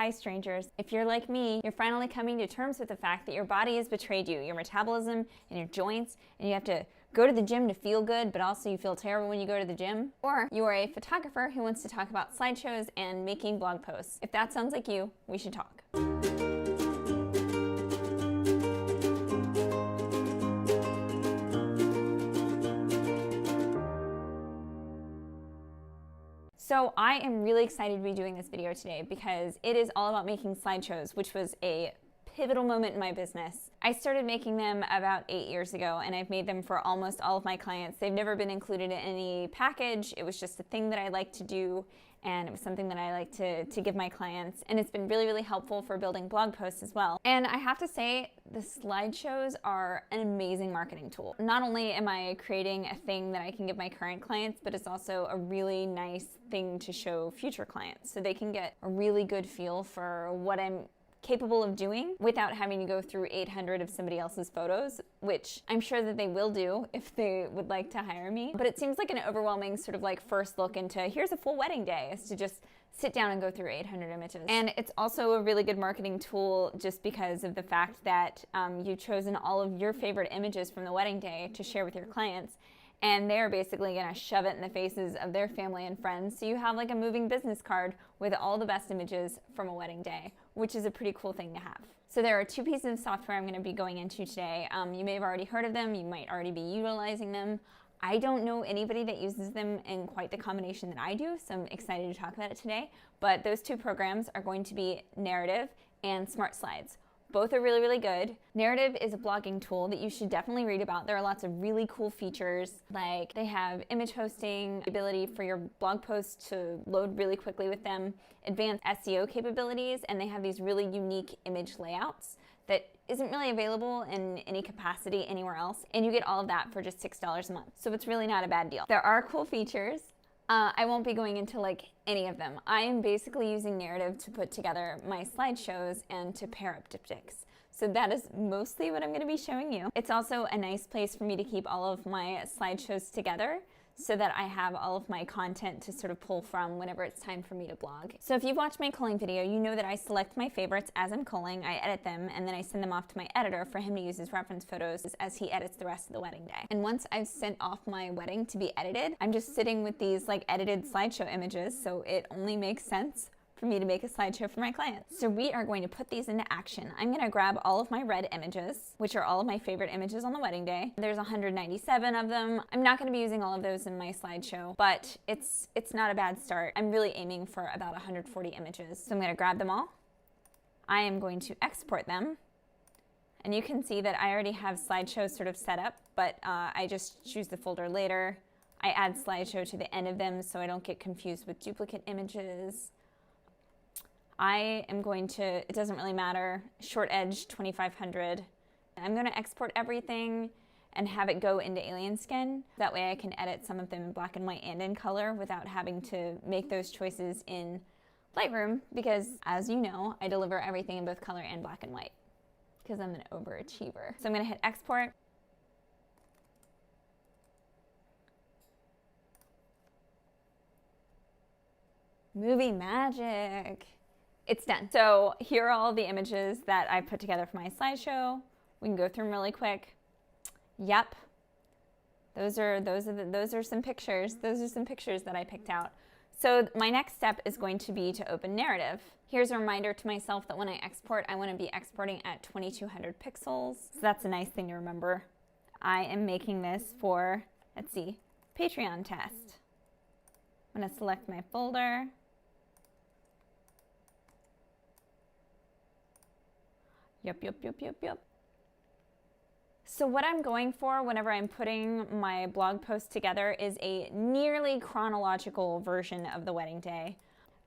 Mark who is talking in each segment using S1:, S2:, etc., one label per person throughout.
S1: Hi strangers. If you're like me, you're finally coming to terms with the fact that your body has betrayed you, your metabolism and your joints, and you have to go to the gym to feel good, but also you feel terrible when you go to the gym. Or you are a photographer who wants to talk about slideshows and making blog posts. If that sounds like you, we should talk. So I am really excited to be doing this video today because it is all about making slideshows, which was a pivotal moment in my business. I started making them about 8 years ago, and I've made them for almost all of my clients. They've never been included in any package. It was just a thing that I like to do, and it was something that I like to give my clients. And it's been really, really helpful for building blog posts as well. And I have to say, the slideshows are an amazing marketing tool. Not only am I creating a thing that I can give my current clients, but it's also a really nice thing to show future clients, so they can get a really good feel for what I'm capable of doing without having to go through 800 of somebody else's photos, which I'm sure that they will do if they would like to hire me. But it seems like an overwhelming sort of like first look into here's a full wedding day, is to just sit down and go through 800 images. And it's also a really good marketing tool just because of the fact that you've chosen all of your favorite images from the wedding day to share with your clients. And they're basically gonna shove it in the faces of their family and friends. So you have like a moving business card with all the best images from a wedding day, which is a pretty cool thing to have. So there are two pieces of software I'm gonna be going into today. You may have already heard of them, you might already be utilizing them. I don't know anybody that uses them in quite the combination that I do, so I'm excited to talk about it today. But those two programs are going to be Narrative and Smart Slides. Both are really, really good. Narrative is a blogging tool that you should definitely read about. There are lots of really cool features, like they have image hosting, ability for your blog posts to load really quickly with them, advanced SEO capabilities, and they have these really unique image layouts that isn't really available in any capacity anywhere else. And you get all of that for just $6 a month. So it's really not a bad deal. There are cool features. I won't be going into like any of them. I am basically using Narrative to put together my slideshows and to pair up diptychs. So that is mostly what I'm going to be showing you. It's also a nice place for me to keep all of my slideshows together so that I have all of my content to sort of pull from whenever it's time for me to blog. So if you've watched my culling video, you know that I select my favorites as I'm culling, I edit them, and then I send them off to my editor for him to use as reference photos as he edits the rest of the wedding day. And once I've sent off my wedding to be edited, I'm just sitting with these like edited slideshow images, so it only makes sense for me to make a slideshow for my clients. So we are going to put these into action. I'm gonna grab all of my red images, which are all of my favorite images on the wedding day. There's 197 of them. I'm not gonna be using all of those in my slideshow, but it's not a bad start. I'm really aiming for about 140 images. So I'm gonna grab them all. I am going to export them. And you can see that I already have slideshows sort of set up, but I just choose the folder later. I add slideshow to the end of them so I don't get confused with duplicate images. I am going to, it doesn't really matter, short edge 2500. I'm going to export everything and have it go into Alien Skin. That way I can edit some of them in black and white and in color without having to make those choices in Lightroom because, as you know, I deliver everything in both color and black and white because I'm an overachiever. So I'm going to hit export. Movie magic. It's done. So here are all the images that I put together for my slideshow. We can go through them really quick. Yep. Those are some pictures. Those are some pictures that I picked out. So my next step is going to be to open Narrative. Here's a reminder to myself that when I export, I want to be exporting at 2200 pixels. So that's a nice thing to remember. I am making this for, let's see, Patreon test. I'm going to select my folder. Yep. So what I'm going for whenever I'm putting my blog post together is a nearly chronological version of the wedding day.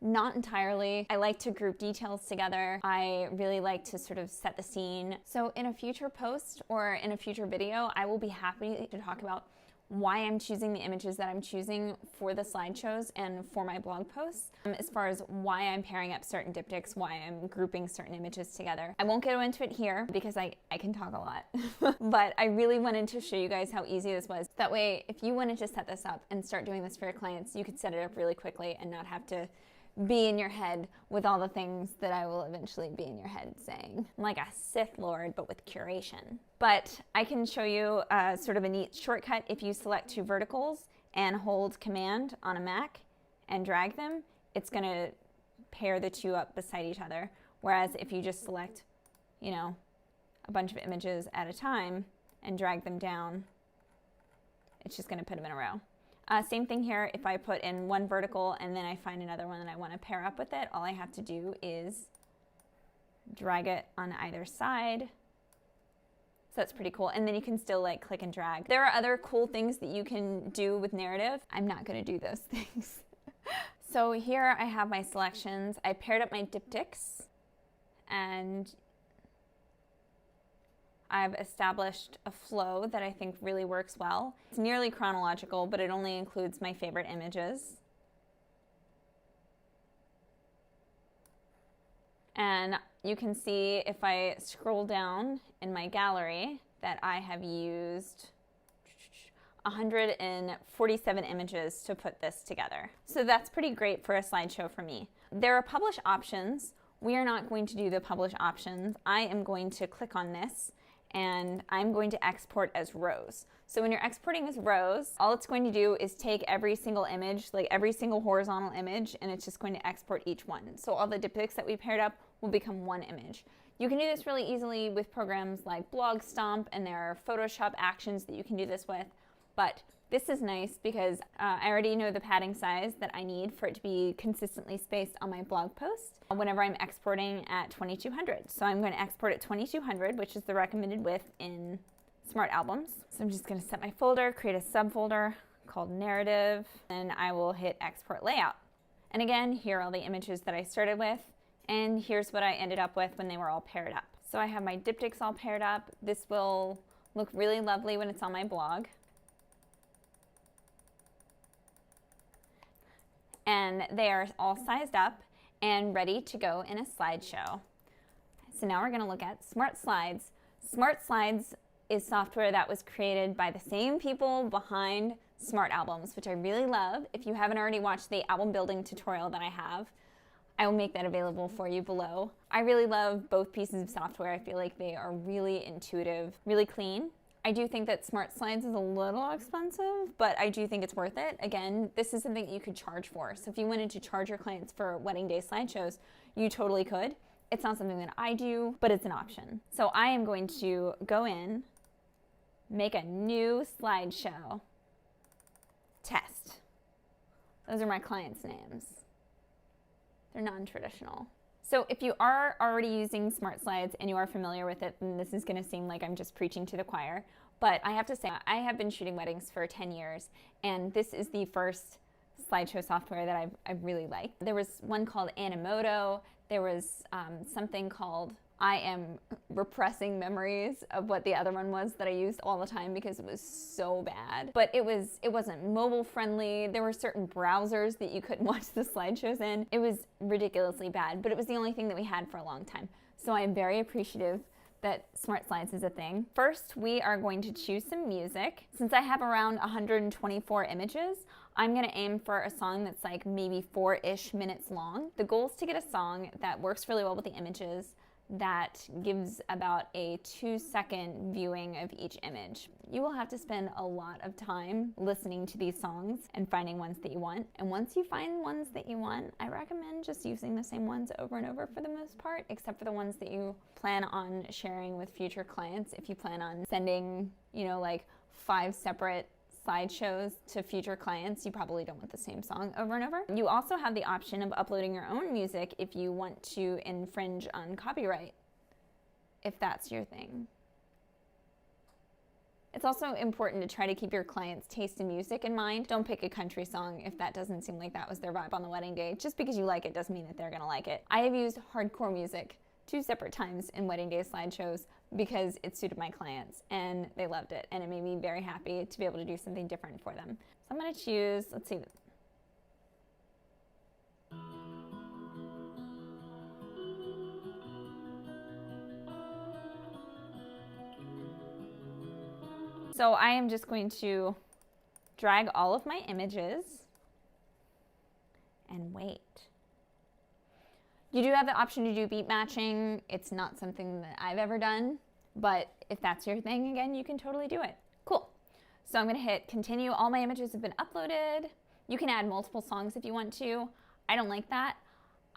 S1: Not entirely. I like to group details together. I really like to sort of set the scene. So in a future post or in a future video, I will be happy to talk about why I'm choosing the images that I'm choosing for the slideshows and for my blog posts, as far as why I'm pairing up certain diptychs, why I'm grouping certain images together. I won't go into it here because I can talk a lot, but I really wanted to show you guys how easy this was. That way, if you wanted to set this up and start doing this for your clients, you could set it up really quickly and not have to be in your head with all the things that I will eventually be in your head saying. I'm like a Sith Lord, but with curation. But I can show you sort of a neat shortcut. If you select two verticals and hold Command on a Mac and drag them, it's going to pair the two up beside each other. Whereas if you just select, you know, a bunch of images at a time and drag them down, it's just going to put them in a row. Same thing here. If I put in one vertical and then I find another one that I want to pair up with it, all I have to do is drag it on either side. So that's pretty cool. And then you can still like click and drag. There are other cool things that you can do with narrative. I'm not going to do those things. So here I have my selections. I paired up my diptychs and I've established a flow that I think really works well. It's nearly chronological, but it only includes my favorite images. And you can see if I scroll down in my gallery that I have used 147 images to put this together. So that's pretty great for a slideshow for me. There are publish options. We are not going to do the publish options. I am going to click on this and I'm going to export as rows. So when you're exporting as rows, all it's going to do is take every single image, like every single horizontal image, and it's just going to export each one. So all the diptychs that we paired up will become one image. You can do this really easily with programs like BlogStomp, and there are Photoshop actions that you can do this with. But this is nice because I already know the padding size that I need for it to be consistently spaced on my blog post whenever I'm exporting at 2200. So I'm going to export at 2200, which is the recommended width in Smart Albums. So I'm just going to set my folder, create a subfolder called Narrative, and I will hit Export Layout. And again, here are all the images that I started with, and here's what I ended up with when they were all paired up. So I have my diptychs all paired up. This will look really lovely when it's on my blog. And they are all sized up and ready to go in a slideshow. So now we're going to look at Smart Slides. Smart Slides is software that was created by the same people behind Smart Albums, which I really love. If you haven't already watched the album building tutorial that I have, I will make that available for you below. I really love both pieces of software. I feel like they are really intuitive, really clean. I do think that Smart Slides is a little expensive, but I do think it's worth it. Again, this is something that you could charge for. So if you wanted to charge your clients for wedding day slideshows, you totally could. It's not something that I do, but it's an option. So I am going to go in, make a new slideshow, test. Those are my clients' names. They're non-traditional. So if you are already using Smart Slides and you are familiar with it, then this is going to seem like I'm just preaching to the choir. But I have to say, I have been shooting weddings for 10 years, and this is the first slideshow software that I've really liked. There was one called Animoto. There was something called, I am repressing memories of what the other one was that I used all the time because it was so bad. But it wasn't mobile friendly. There were certain browsers that you couldn't watch the slideshows in. It was ridiculously bad, but it was the only thing that we had for a long time. So I am very appreciative that Smart Slides is a thing. First, we are going to choose some music. Since I have around 124 images, I'm gonna aim for a song that's like maybe 4-ish minutes long. The goal is to get a song that works really well with the images, that gives about a 2-second viewing of each image. You will have to spend a lot of time listening to these songs and finding ones that you want. And once you find ones that you want, I recommend just using the same ones over and over for the most part, except for the ones that you plan on sharing with future clients. If you plan on sending, you know, like 5 separate slideshows to future clients, you probably don't want the same song over and over. You also have the option of uploading your own music if you want to infringe on copyright, if that's your thing. It's also important to try to keep your clients' taste in music in mind. Don't pick a country song if that doesn't seem like that was their vibe on the wedding day. Just because you like it doesn't mean that they're gonna like it. I have used hardcore music 2 separate times in wedding day slideshows because it suited my clients and they loved it, and it made me very happy to be able to do something different for them. So I'm going to choose, let's see. So I am just going to drag all of my images and wait. You do have the option to do beat matching. It's not something that I've ever done, but if that's your thing, again, you can totally do it. Cool. So I'm gonna hit continue. All my images have been uploaded. You can add multiple songs if you want to. I don't like that.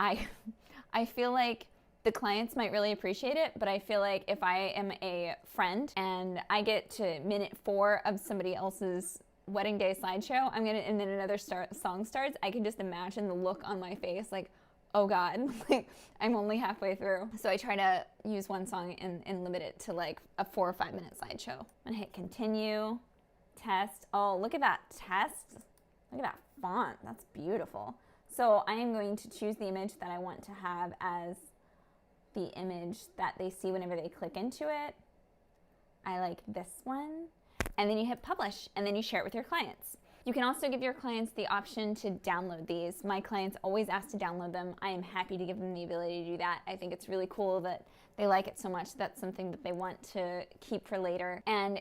S1: I feel like the clients might really appreciate it, but I feel like if I am a friend and I get to minute 4 of somebody else's wedding day slideshow, and then another song starts, I can just imagine the look on my face, like, oh God, like I'm only halfway through. So I try to use one song and limit it to like a 4 or 5 minute slideshow. I'm gonna hit continue, test. Oh, look at that test. Look at that font, that's beautiful. So I am going to choose the image that I want to have as the image that they see whenever they click into it. I like this one. And then you hit publish, and then you share it with your clients. You can also give your clients the option to download these. My clients always ask to download them. I am happy to give them the ability to do that. I think it's really cool that they like it so much. That's something that they want to keep for later. And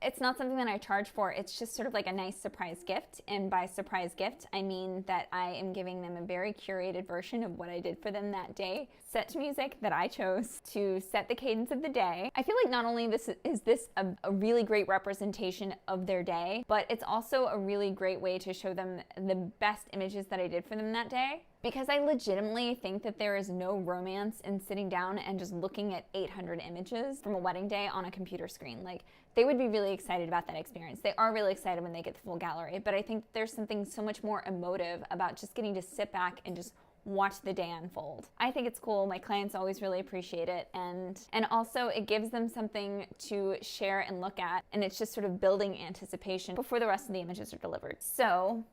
S1: it's not something that I charge for. It's just sort of like a nice surprise gift. And by surprise gift, I mean that I am giving them a very curated version of what I did for them that day, set to music that I chose to set the cadence of the day. I feel like not only is this a really great representation of their day, but it's also a really great way to show them the best images that I did for them that day. Because I legitimately think that there is no romance in sitting down and just looking at 800 images from a wedding day on a computer screen. Like, they would be really excited about that experience. They are really excited when they get the full gallery, but I think there's something so much more emotive about just getting to sit back and just watch the day unfold. I think it's cool. My clients always really appreciate it, and also it gives them something to share and look at, and it's just sort of building anticipation before the rest of the images are delivered. So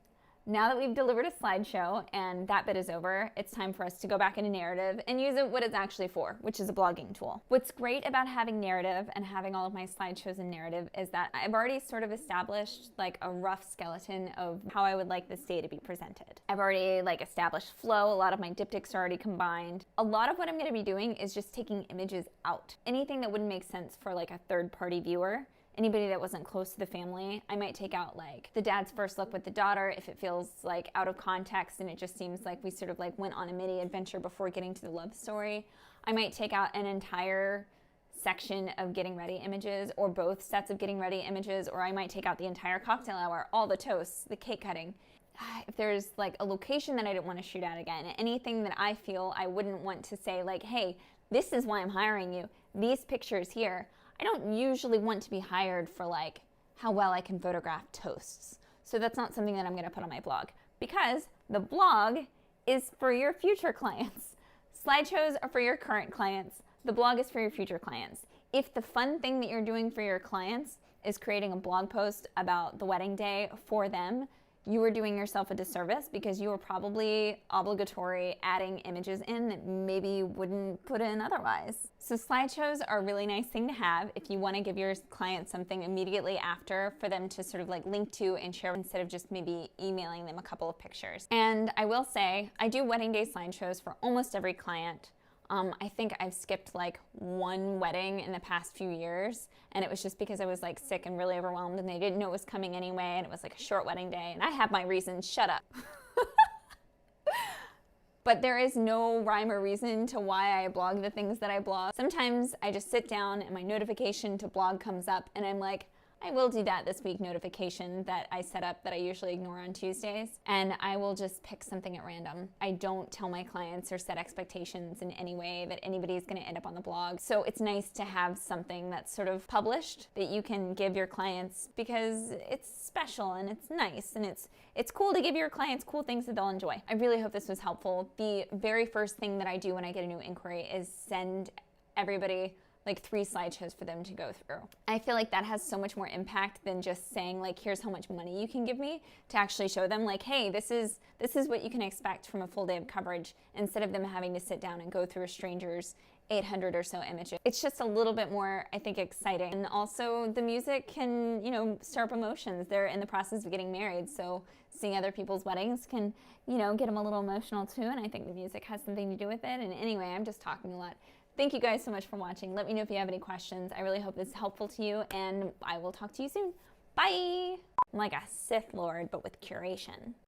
S1: now that we've delivered a slideshow and that bit is over, it's time for us to go back into narrative and use it what it's actually for, which is a blogging tool. What's great about having narrative and having all of my slideshows in narrative is that I've already sort of established like a rough skeleton of how I would like this day to be presented. I've already like established flow. A lot of my diptychs are already combined. A lot of what I'm going to be doing is just taking images out. Anything that wouldn't make sense for like a third-party viewer. Anybody that wasn't close to the family, I might take out like the dad's first look with the daughter if it feels like out of context and it just seems like we sort of like went on a mini adventure before getting to the love story. I might take out an entire section of getting ready images or both sets of getting ready images, or I might take out the entire cocktail hour, all the toasts, the cake cutting. If there's like a location that I didn't want to shoot at again, anything that I feel I wouldn't want to say like, hey, this is why I'm hiring you, these pictures here. I don't usually want to be hired for like how well I can photograph toasts. So that's not something that I'm gonna put on my blog, because the blog is for your future clients. Slideshows are for your current clients. The blog is for your future clients. If the fun thing that you're doing for your clients is creating a blog post about the wedding day for them, you are doing yourself a disservice because you are probably obligatory adding images in that maybe you wouldn't put in otherwise. So slideshows are a really nice thing to have if you want to give your clients something immediately after for them to sort of like link to and share instead of just maybe emailing them a couple of pictures. And I will say, I do wedding day slideshows for almost every client. I think I've skipped like one wedding in the past few years, and it was just because I was like sick and really overwhelmed and they didn't know it was coming anyway, and it was like a short wedding day, and I have my reasons, shut up. But there is no rhyme or reason to why I blog the things that I blog. Sometimes I just sit down and my notification to blog comes up and I'm like, I will do that this week notification that I set up that I usually ignore on Tuesdays, and I will just pick something at random. I don't tell my clients or set expectations in any way that anybody's gonna end up on the blog. So it's nice to have something that's sort of published that you can give your clients because it's special and it's nice and it's cool to give your clients cool things that they'll enjoy. I really hope this was helpful. The very first thing that I do when I get a new inquiry is send everybody like 3 slideshows for them to go through. I feel like that has so much more impact than just saying like, here's how much money you can give me, to actually show them like, hey, this is what you can expect from a full day of coverage, instead of them having to sit down and go through a stranger's 800 or so images. It's just a little bit more, I think, exciting. And also the music can, you know, stir up emotions. They're in the process of getting married, so seeing other people's weddings can, you know, get them a little emotional too, and I think the music has something to do with it. And anyway, I'm just talking a lot. Thank you guys so much for watching. Let me know if you have any questions. I really hope this is helpful to you, and I will talk to you soon. Bye! I'm like a Sith Lord, but with curation.